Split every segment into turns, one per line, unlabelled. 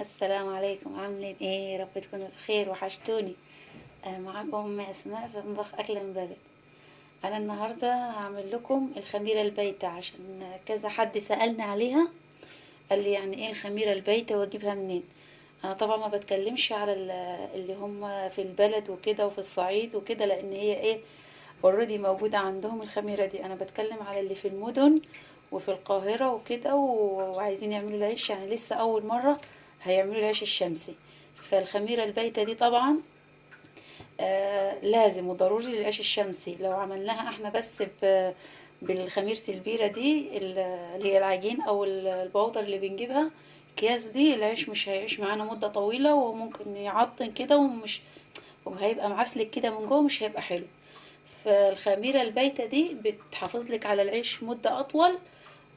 السلام عليكم، عاملين ايه؟ يا رب تكونوا بخير، وحشتوني. معاكم ام اسماء في مطبخ اكل من بلد. انا النهارده هعمل لكم الخميره البايته، عشان كذا حد سالني عليها، قال لي يعني ايه الخميره البايته واجيبها منين. انا طبعا ما بتكلمش على اللي هم في البلد وكده وفي الصعيد وكده، لان هي ايه، اوريدي موجوده عندهم الخميره دي. انا بتكلم على اللي في المدن وفي القاهره وكده، وعايزين يعملوا العيش، يعني لسه اول مره هيعملوا العيش الشمسي. فالخميره البايته دي طبعا لازم وضروري للعيش الشمسي. لو عملناها احنا بس بالخميرة البيرة دي، اللي هي العجين او البودر اللي بنجيبها اكياس دي، العيش مش هيعيش معانا مدة طويلة، وممكن يعطن كده وهيبقى معسلك كده من جوه، مش هيبقى حلو. فالخميرة البايتة دي بتحافظ لك على العيش مدة اطول،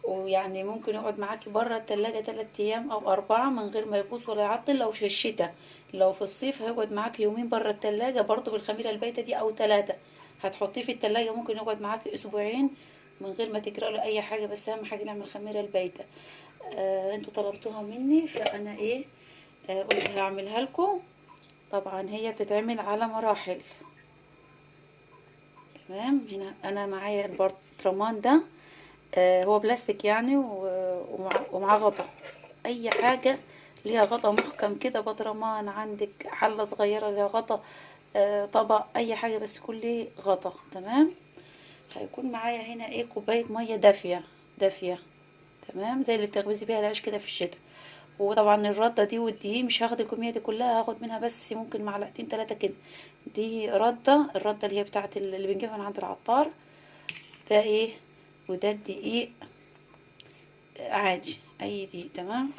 ويعني ممكن يقعد معاكي بره التلاجة 3 ايام او 4 من غير ما يبوظ ولا يعطل. لو في الشتاء، لو في الصيف هيقعد معاكي يومين بره التلاجة برضو بالخميرة البايتة دي او 3. هتحطيه في التلاجة ممكن يقعد معاكي اسبوعين من غير ما تجرى له اي حاجة. بس اهم حاجة نعمل خميرة البايتة. انتوا طلبتوها مني، فانا ايه، قلت هعملها لكم. طبعا هي بتتعمل على مراحل. تمام. هنا انا معايا البرطمان ده، هو بلاستيك يعني، ومعاه غطا. اي حاجة ليها غطا محكم كده، برطمان عندك، حلة صغيرة ليها غطا، طبق، اي حاجة بس يكون ليه غطا. تمام. هيكون معايا هنا ايه، كوباية مية دافية دافية. تمام، زي اللي بتخبزي بيها العيش كده في الشتاء. وطبعا الردة دي والدقيق مش هاخد الكمية دي كلها، هاخد منها بس ممكن معلقتين 3 كده. دي الردة اللي هي بتاعت اللي بنجيبها من عند العطار. ده ايه، وده الدقيق عادي، اي دقيق. تمام.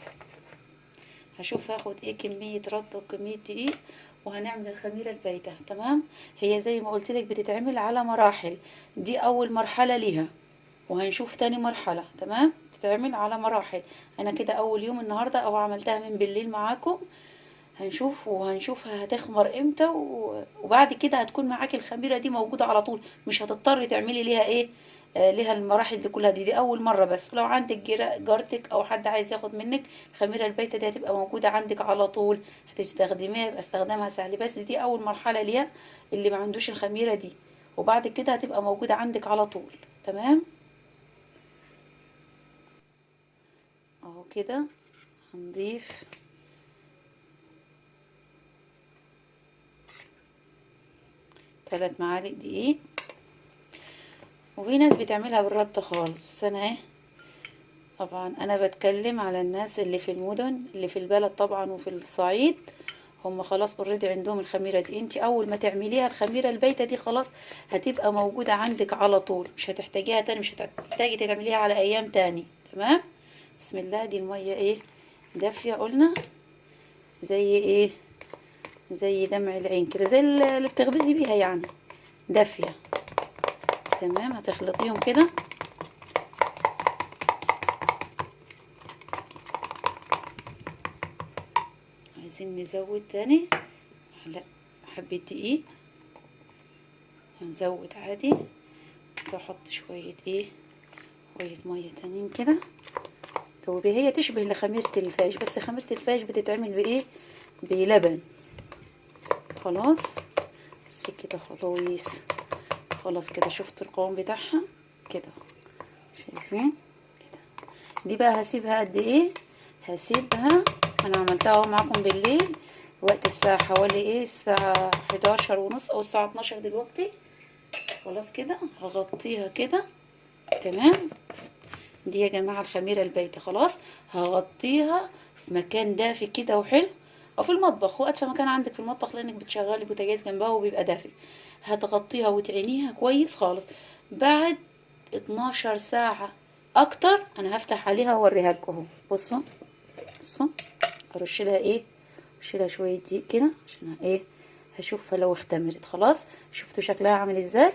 هشوف هاخد ايه كمية رده وكمية دقيق، وهنعمل الخميرة البايتة. تمام. هي زي ما قلت لك بتتعمل على مراحل. دي اول مرحلة ليها، وهنشوف تاني مرحلة. تمام، بتتعمل على مراحل. انا كده اول يوم النهاردة، او عملتها من بالليل معاكم. هنشوف وهنشوفها هتخمر امتى، وبعد كده هتكون معاكي الخميرة دي موجودة على طول، مش هتضطري تعملي ليها ايه، ليها المراحل دي كلها. دي اول مرة بس. ولو عندك جارتك او حد عايز ياخد منك الخميرة البايتة دي، هتبقى موجودة عندك على طول، هتستخدميها، يبقى استخدامها سهل. بس دي اول مرحلة ليها، اللي ما عندوش الخميرة دي. وبعد كده هتبقى موجودة عندك على طول. تمام. اهو كده هنضيف 3 معالق دقيق. وفي ناس بتعملها بالرد خالص، بس انا ايه، طبعا انا بتكلم على الناس اللي في المدن، اللي في البلد طبعا وفي الصعيد. هم خلاص اوريدي عندهم الخميره دي. انت اول ما تعمليها الخميره البايته دي، خلاص هتبقى موجوده عندك على طول، مش هتحتاجيها تاني، مش هتحتاجي تعمليها على ايام تاني. تمام. بسم الله. دي الميه ايه، دافيه قلنا، زي ايه، زي دمع العين كده، زي اللي بتخبزي بيها يعني، دافيه. تمام. هتخلطيهم كده. عايزين نزود تاني معلقة، حبة دقيق. هنزود عادي. بحط شوية ايه، شوية مية تانيين كده. دوبي. هي تشبه لخميرة الفاش، بس خميرة الفاش بتتعمل بايه، بلبن. خلاص. بس كده خلاص. خلاص كده شفت القوام بتاعها كده، شايفين كده. دي بقى هسيبها قد ايه، هسيبها، انا عملتها اهو معاكم بالليل، وقت الساعة حوالي ايه، الساعة 11:30 او الساعة 12 دلوقتي. خلاص كده هغطيها كده. تمام. دي يا جماعة الخميرة البايتة. خلاص هغطيها في مكان دافي كده وحلو، او في المطبخ، وقت في مكان عندك في المطبخ، لانك بتشغلي بوتاجاز جنبها وبيبقى دافي. هتغطيها وتعينيها كويس خالص. بعد 12 ساعة اكتر انا هفتح عليها واوريها لكم اهو. بصوا بصوا. ارش لها ايه، ارش لها شوية دقيق كده، عشان ايه، هشوفها لو اختمرت. خلاص. شفتوا شكلها عامل ازاي.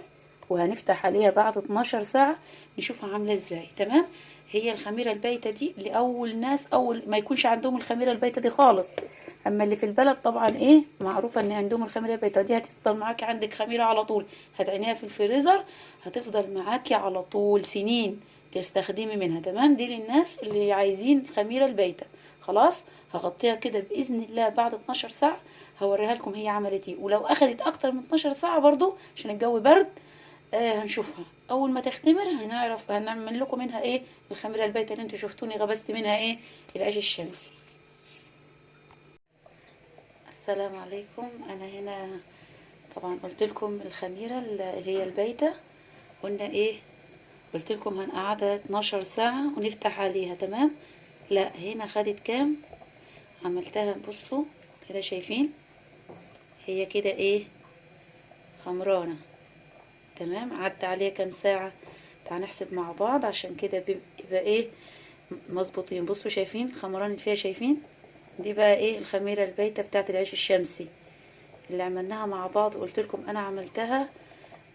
وهنفتح عليها بعد 12 ساعة نشوفها عاملة ازاي. تمام. هي الخميرة البايتة دي لأول ناس، أول ما يكونش عندهم الخميرة البايتة دي خالص. أما اللي في البلد طبعا إيه، معروفة إن عندهم الخميرة البايتة دي، هتفضل معاكي عندك خميرة على طول، هتعينيها في الفريزر، هتفضل معاكي على طول سنين تستخدمي منها. تمام. دي للناس اللي عايزين الخميرة البايتة. خلاص هغطيها كده باذن الله بعد 12 ساعه، هوريها لكم هي عملت ايه. ولو اخدت اكتر من 12 ساعه برضو عشان الجو برد هنشوفها. اول ما تختمر هنعرف هنعمل لكم منها ايه الخميره البايته اللي انتوا شفتوني غبست منها ايه العيش الشمسي. السلام عليكم. انا هنا طبعا قلت لكم الخميره اللي هي البايته، قلنا ايه، قلت لكم هنقعدها 12 ساعه ونفتح عليها. تمام، لا هنا خدت كام، عملتها بصوا كده شايفين هي كده ايه خمرانه. تمام، عدى عليها كام ساعه، تعال نحسب مع بعض عشان كده بيبقى ايه مظبوطين. بصوا شايفين خمران اللي فيها، شايفين دي بقى ايه الخميره البايته بتاعت العيش الشمسي اللي عملناها مع بعض. قلت لكم انا عملتها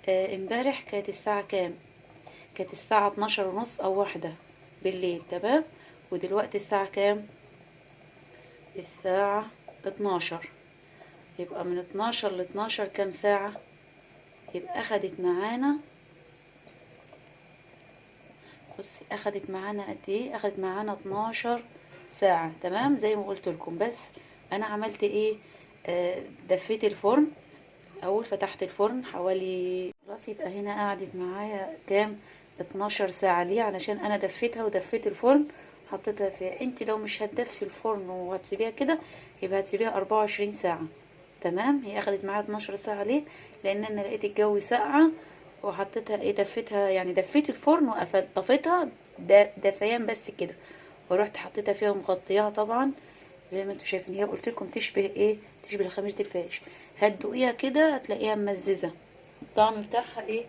امبارح كانت الساعه كام، كانت الساعه 12 ونص او 1 بالليل. تمام، ودلوقتي الساعه كام، الساعه 12. يبقى من 12 ل 12 كام ساعه، يبقى اخدت معانا، بصي اخدت معانا قد ايه، اخدت معانا 12 ساعة. تمام زي ما قلت لكم. بس انا عملت ايه، دفيت الفرن اول، فتحت الفرن حوالي خلاص. يبقى هنا قعدت معايا كام 12 ساعة. ليه؟ علشان انا دفيتها ودفيت الفرن حطيتها فيها. انت لو مش هتدفي الفرن وهتسيبيها كده يبقى هتسيبيها 24 ساعة. تمام، هي اخدت معايا 12 ساعة. ليه؟ لان انا لقيت الجو ساقعة وحطيتها ايه دفيتها، يعني دفيت الفرن وقفلت طفيتها دفيان بس كده، ورحت حطيتها فيها ومغطياها. طبعا زي ما انتوا شايفين هي قلت لكم تشبه ايه، تشبه خميره الفاش. هتدوقيها كده هتلاقيها ممززه، الطعم بتاعها ايه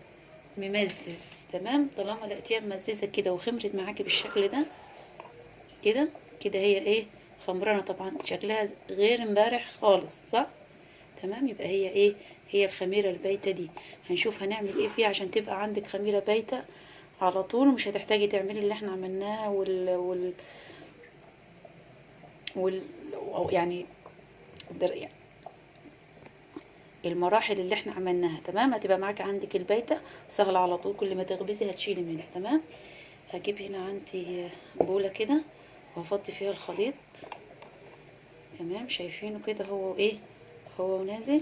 ممزز. تمام، طالما لقيتيها ممززه كده وخمرت معاكي بالشكل ده كده كده هي ايه خمرانه. طبعا شكلها غير امبارح خالص، صح؟ تمام، يبقى هي ايه، هي الخميره البايته دي. هنشوف هنعمل ايه فيها عشان تبقى عندك خميره بايته على طول، مش هتحتاجي تعملي اللي احنا عملناه وال يعني يعني المراحل اللي احنا عملناها. تمام، هتبقى معاك عندك البايته سهله على طول، كل ما تغبزي هتشيلي منها. تمام، هجيب هنا عندي بوله كده وهفضي فيها الخليط. تمام، شايفينه كده هو ايه، هو نازل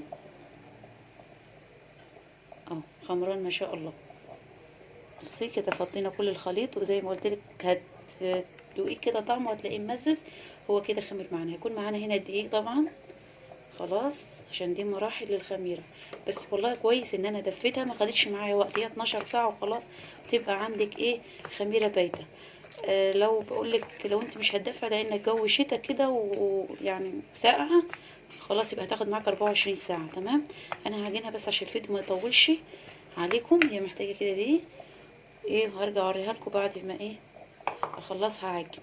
اهو خمران ما شاء الله. بصي كده فضينا كل الخليط، وزي ما قلت لك هتدوقيه كده طعمه هتلاقيه ممزز. هو كده خمر معانا. هيكون معانا هنا دقيق طبعا، خلاص عشان دي مراحل للخميره. بس والله كويس ان انا دفيتها ما خدتش معايا وقت، هي 12 ساعه وخلاص تبقى عندك ايه خميره بايته. لو بقولك لو انت مش هتدفع لان الجو شتا كده ويعني ساقعه، خلاص يبقى هتاخد معاك 24 ساعه. تمام، انا هعجنها بس عشان الفيديو ما يطولش عليكم. هي محتاجه كده دي ايه، وهرجع اوريها لكم بعد ما ايه اخلصها عجن.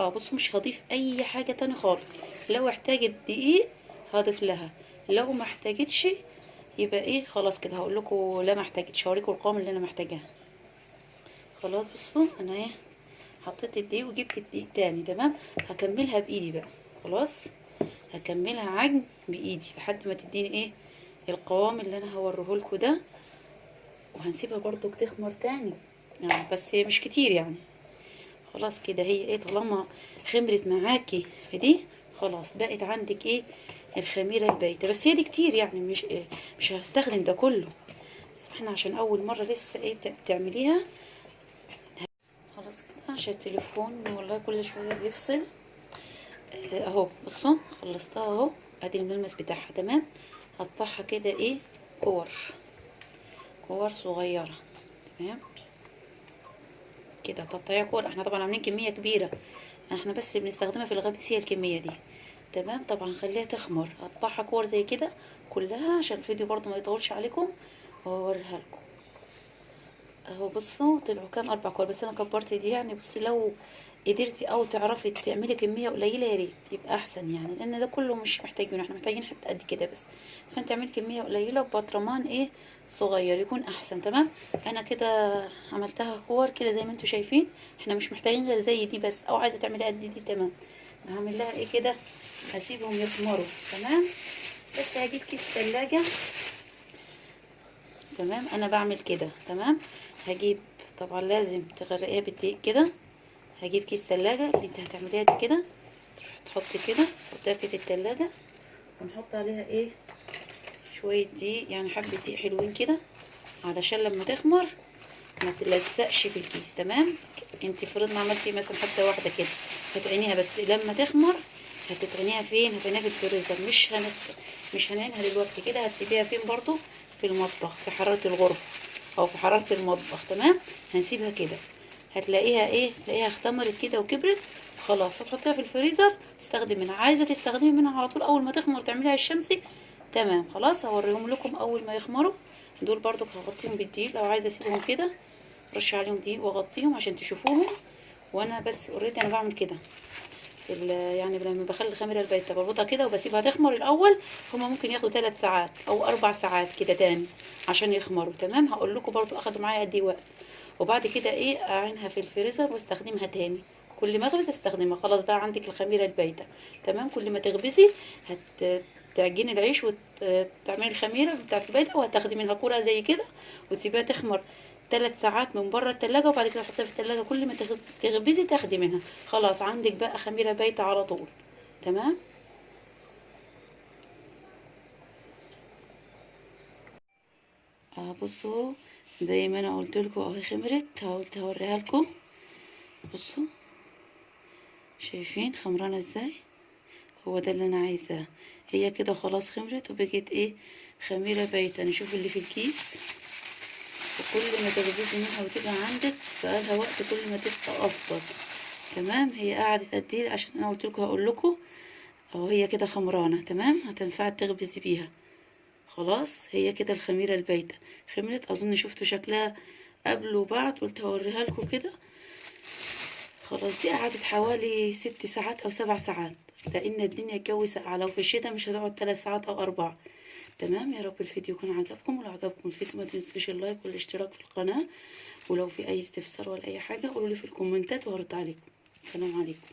بصوا مش هضيف اي حاجه تاني خالص. لو احتاجت دقيق هضيف لها، لو ما احتاجتش يبقى ايه خلاص كده هقول لكم لا ما احتاجتش، هوريكم القوام اللي انا محتاجاه. خلاص بصوا انا ايه حطيت الدقيق وجبت الدقيق تاني. تمام، هكملها بايدي بقى. خلاص هكملها عجن بايدي لحد ما تديني ايه القوام اللي انا هوريه لكم ده. وهنسيبها برضو تخمر تاني يعني، بس هي مش كتير يعني. خلاص كده هي ايه طالما خمرت معاكي في دي خلاص بقت عندك ايه الخميره البايته. بس هي دي كتير يعني، مش هستخدم ده كله، بس احنا عشان اول مره لسه ايه بتعمليها. خلاص كده عشان التليفون والله كل شويه بيفصل. اهو بصوا خلصتها اهو، ادي الملمس بتاعها. تمام، هقطعها كده ايه كور، كور صغيره. تمام كده تقطعيها كور. احنا طبعا عاملين كميه كبيره، احنا بس اللي بنستخدمها في الغمس هي الكميه دي. تمام، طبعا خليها تخمر، هقطعها كور زي كده كلها عشان الفيديو برضو ما يطولش عليكم واوريها لكم. اهو بصوا طلعوا كام 4 كور، بس انا كبرت دي يعني. بصي لو قدرتي او تعرفي تعملي كميه قليله يا ريت يبقى احسن يعني، لان ده كله مش محتاجينه، احنا محتاجين حتى قد كده بس. فانت اعملي كميه قليله ببطرمان ايه صغير يكون احسن. تمام، انا كده عملتها كور كده زي ما انتم شايفين. احنا مش محتاجين غير زي دي بس، او عايزه تعملي قد دي تمام. هعمل لها ايه كده، هسيبهم يخمروا. تمام، بس هجيب كيس ثلاجه. تمام، انا بعمل كده. تمام، هجيب طبعا لازم تغرقيها بالدقيق كده. هجيب كيس ثلاجه اللي انت هتعمليها دي كده تحطي كده، تحطيها في كيس التلاجة، ونحط عليها ايه شويه دقيق، يعني حبه دقيق حلوين كده علشان لما تخمر ما تلزقش في الكيس. تمام. انت فرضنا عملتي مثلا حته واحده كده، هتعينيها بس لما تخمر. هتتعينيها فين؟ هتعينيها في الفريزر، مش هنعينها دلوقتي كده. هتسيبيها فين برضو؟ في المطبخ، في حراره الغرفه او في حراره المطبخ. تمام. هنسيبها كده، هتلاقيها ايه، تلاقيها اختمرت كده وكبرت. خلاص هتحطيها في الفريزر، تستخدمي منها. عايزه تستخدمي منها على طول اول ما تخمر تعمليها الشمسي. تمام. خلاص هوريهم لكم اول ما يخمروا. دول برضو هغطيهم بالدقيق، لو عايزه اسيبهم كده رش عليهم دقيق واغطيهم عشان تشوفوهم. وانا بس اوريدي انا بعمل كده يعني لما بخلي الخميره البايته بربطها كده وبسيبها تخمر الاول. هما ممكن ياخدوا 3 ساعات او 4 ساعات كده تاني عشان يخمروا. تمام. هقول لكم برضو اخدوا معايا قد ايه وقت. وبعد كده ايه اعينها في الفريزر واستخدمها تاني. كل ما اغبز استخدمها. خلاص بقى عندك الخميره البايته. تمام. كل ما تغبزي تعجني العيش وتعملي الخميره بتاعت البايته، وهتاخدي منها كوره زي كده وتسيبيها تخمر 3 ساعات من بره التلاجة. وبعد كده تحطيها في التلاجة، كل ما تغبزي تاخدي منها. خلاص عندك بقى خميره بايته على طول. تمام. بصوا زي ما انا قلت لكم اهي خمرت. قلت هوريها لكم. بصوا شايفين خمرانه ازاي؟ هو ده اللي انا عايزاه. هي كده خلاص خمرت وبقت ايه، خميره بايته. نشوف اللي في الكيس. وكل ما تغبزي منها وتبقى عندك بقالها وقت كل ما تبقى افضل. تمام. هي قعدت قد ايه؟ عشان انا قلت لكم هقول لكم اهو. هي كده خمرانه. تمام. هتنفع تغبزي بيها. خلاص هي كده الخميره البايته خمرت. اظن شفتوا شكلها قبل وبعد. قلت هوريها لكم كده. خلاص دي قعدت حوالي 6 ساعات او 7 ساعات، لان الدنيا الجو ساقعه. لو في الشتاء مش هتقعد 3 ساعات او 4. تمام. يا رب الفيديو يكون عجبكم. ولو عجبكم الفيديو ما تنسوش اللايك والاشتراك في القناه. ولو في اي استفسار ولا اي حاجه قولوا لي في الكومنتات وهرد عليكم. السلام عليكم.